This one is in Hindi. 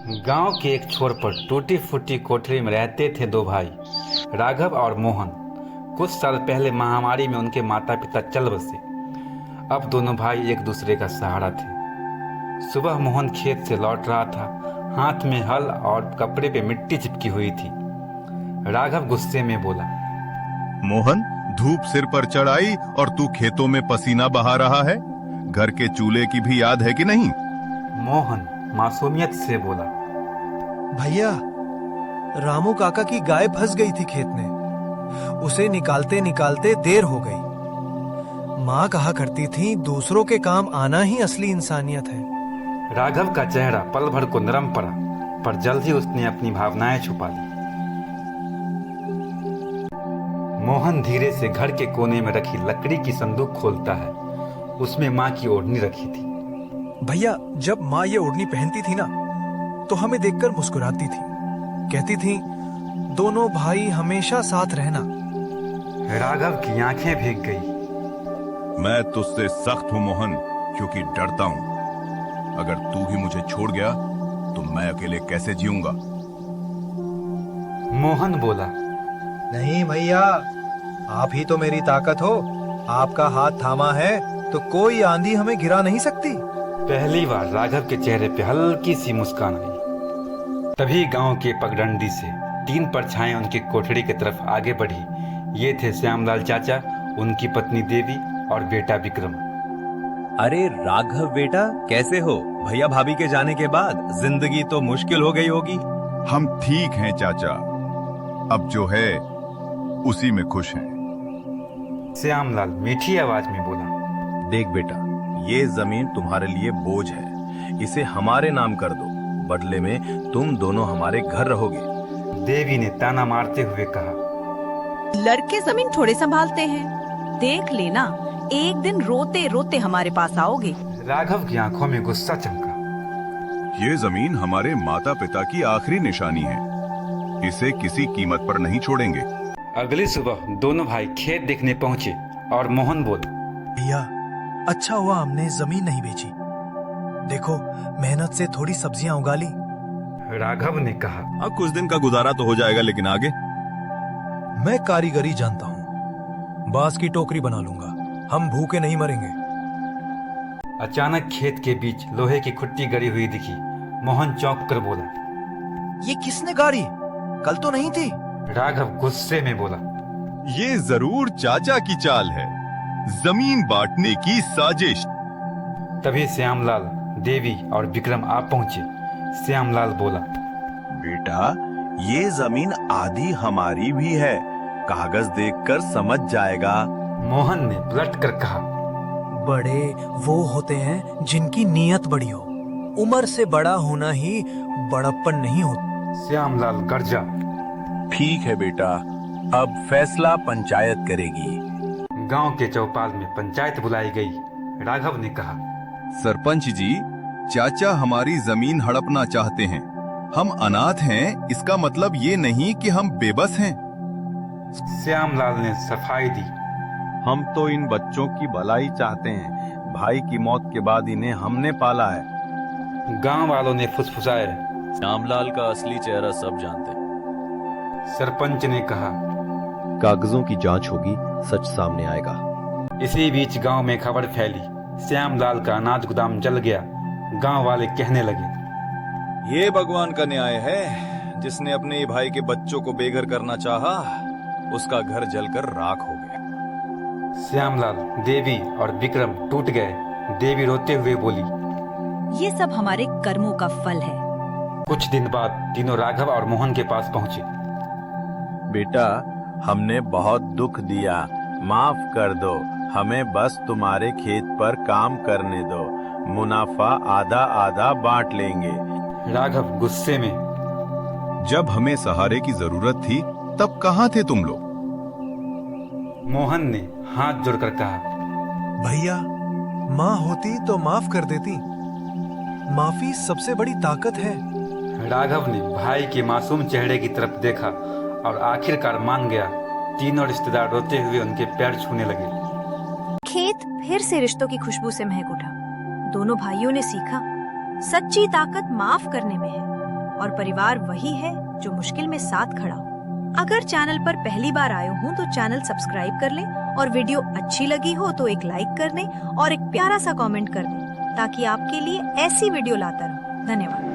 गांव के एक छोर पर टूटी फूटी कोठरी में रहते थे दो भाई, राघव और मोहन। कुछ साल पहले महामारी में उनके माता पिता चल बसे। अब दोनों भाई एक दूसरे का सहारा थे। सुबह मोहन खेत से लौट रहा था। हाथ में हल और कपड़े पे मिट्टी चिपकी हुई थी। राघव गुस्से में बोला, मोहन, धूप सिर पर चढ़ आई और तू खेतों में पसीना बहा रहा है। घर के चूल्हे की भी याद है कि नहीं? मोहन मासूमियत से बोला, भैया, रामू काका की गाय फंस गई थी खेत में। उसे निकालते निकालते देर हो गई। माँ कहा करती थी, दूसरों के काम आना ही असली इंसानियत है। राघव का चेहरा पल भर को नरम पड़ा, पर जल्द ही उसने अपनी भावनाएं छुपा ली। मोहन धीरे से घर के कोने में रखी लकड़ी की संदूक खोलता है। उसमें माँ की ओढ़नी रखी थी। भैया, जब माँ ये ओढ़नी पहनती थी ना, तो हमें देखकर मुस्कुराती थी। कहती थी, दोनों भाई हमेशा साथ रहना। राघव की आंखें भीग गई। मैं तुझसे सख्त हूं मोहन, क्योंकि डरता हूं। अगर तू ही मुझे छोड़ गया तो मैं अकेले कैसे जीऊंगा? मोहन बोला, नहीं भैया, आप ही तो मेरी ताकत हो। आपका हाथ थामा है तो कोई आंधी हमें गिरा नहीं सकती। पहली बार राघव के चेहरे पे हल्की सी मुस्कान आई। तभी गांव के पगडंडी से तीन परछाएं उनकी कोठरी की तरफ आगे बढ़ी। ये थे श्यामलाल चाचा, उनकी पत्नी देवी और बेटा विक्रम। अरे राघव बेटा, कैसे हो? भैया भाभी के जाने के बाद जिंदगी तो मुश्किल हो गई होगी। हम ठीक हैं चाचा, अब जो है उसी में खुश हैं। श्यामलाल मीठी आवाज में बोला, देख बेटा, ये जमीन तुम्हारे लिए बोझ है। इसे हमारे नाम कर दो। बदले में तुम दोनों हमारे घर रहोगे। देवी ने ताना मारते हुए कहा, लड़के जमीन थोड़े संभालते हैं। देख लेना, एक दिन रोते रोते हमारे पास आओगे। राघव की आंखों में गुस्सा चमका। ये जमीन हमारे माता पिता की आखिरी निशानी है। इसे किसी कीमत पर नहीं छोड़ेंगे। अगली सुबह दोनों भाई खेत देखने पहुंचे और मोहन बोला, भैया, अच्छा हुआ हमने जमीन नहीं बेची। देखो, मेहनत से थोड़ी सब्जियां उगा ली। राघव ने कहा, अब कुछ दिन का गुजारा तो हो जाएगा, लेकिन आगे? मैं कारीगरी जानता हूँ। बांस की टोकरी बना लूंगा। हम भूखे नहीं मरेंगे। अचानक खेत के बीच लोहे की खुट्टी गड़ी हुई दिखी। मोहन चौंक कर बोला, ये किसने गाड़ी? कल तो नहीं थी। राघव गुस्से में बोला, ये जरूर चाचा की चाल है, जमीन बांटने की साजिश। तभी श्यामलाल, देवी और विक्रम आ पहुंचे। श्यामलाल बोला, बेटा, ये जमीन आधी हमारी भी है। कागज देखकर समझ जाएगा। मोहन ने पलट कर कहा, बड़े वो होते हैं जिनकी नीयत बड़ी हो। उम्र से बड़ा होना ही बड़प्पन नहीं होता। श्यामलाल गर्जा, ठीक है बेटा, अब फैसला पंचायत करेगी। गांव के चौपाल में पंचायत बुलाई गई। राघव ने कहा, सरपंच जी, चाचा हमारी जमीन हड़पना चाहते हैं। हम अनाथ हैं, इसका मतलब ये नहीं कि हम बेबस हैं। श्यामलाल ने सफाई दी, हम तो इन बच्चों की भलाई चाहते हैं। भाई की मौत के बाद इन्हें हमने पाला है। गांव वालों ने फुसफुसाए। श्यामलाल का असली चेहरा सब जानते हैं। सरपंच ने कहा, कागजों की जांच होगी, सच सामने आएगा। इसी बीच गांव में खबर फैली, श्यामलाल का अनाज गोदाम जल गया। गांव वाले कहने लगे, ये भगवान का न्याय है। जिसने अपने भाई के बच्चों को बेघर करना चाहा, उसका घर जलकर राख हो गया। श्यामलाल, देवी और विक्रम टूट गए। देवी रोते हुए बोली, ये सब हमारे कर्मों का फल है। कुछ दिन बाद तीनों राघव और मोहन के पास पहुंचे। बेटा, हमने बहुत दुख दिया, माफ कर दो। हमें बस तुम्हारे खेत पर काम करने दो। मुनाफा आधा आधा बांट लेंगे। राघव गुस्से में, जब हमें सहारे की जरूरत थी तब कहाँ थे तुम लोग? मोहन ने हाथ जोड़कर कहा, भैया, माँ होती तो माफ कर देती। माफी सबसे बड़ी ताकत है। राघव ने भाई के मासूम चेहरे की तरफ देखा और आखिरकार मान गया। तीनों रिश्तेदार रोते हुए उनके पैर छूने लगे। खेत फिर से रिश्तों की खुशबू से महक उठा। दोनों भाइयों ने सीखा, सच्ची ताकत माफ करने में है। और परिवार वही है जो मुश्किल में साथ खड़ा हो। अगर चैनल पर पहली बार आए हो तो चैनल सब्सक्राइब कर लें और वीडियो अच्छी लगी हो तो एक लाइक कर दें और एक प्यारा सा कमेंट कर दें ताकि आपके लिए ऐसी वीडियो लाता रहूं। धन्यवाद।